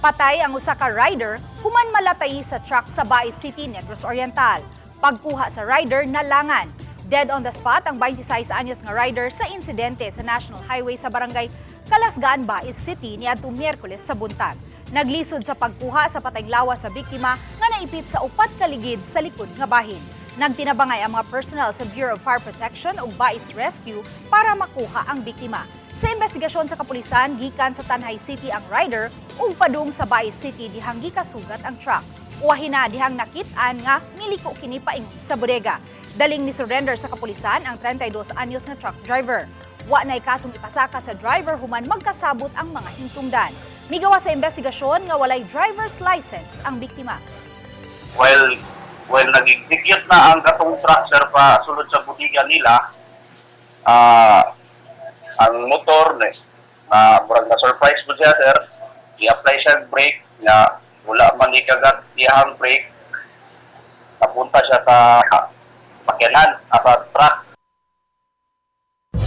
Patay ang usa ka rider human malatay sa truck sa Bais City, Negros Oriental. Pagkuha sa rider nalangan. Dead on the spot ang 26 anyos nga rider sa insidente sa National Highway sa barangay Kalasgaan, Bais City niadtong Miyerkules sa buntag. Naglisod sa pagkuha sa patayng lawas sa biktima nga naipit sa upat ka ligid sa likod nga bahin. Nagtinabangay ang mga personnel sa Bureau of Fire Protection ug Bais Rescue para makuha ang biktima. Sa investigasyon sa kapulisan, gikan sa Tanay City ang rider ug padung sa Bais City dihang gikasugat ang truck. Uwahina dihang nakit-an nga miliko kini paingon sa bodega. Daling ni surrender sa kapulisan ang 32 anyos nga truck driver. Wa nay kasong ipasaka sa driver human magkasabot ang mga hingtungdan. Migawa sa investigasyon nga walay driver's license ang biktima. Well, nag-execute na ang katong truck, sir, pa sulod sa butiga nila. Ang motor, murag na-surprise po siya, sir. I-apply siya brake, na wala man ikagat iyang brake. Napunta siya sa pakyanan, sa truck.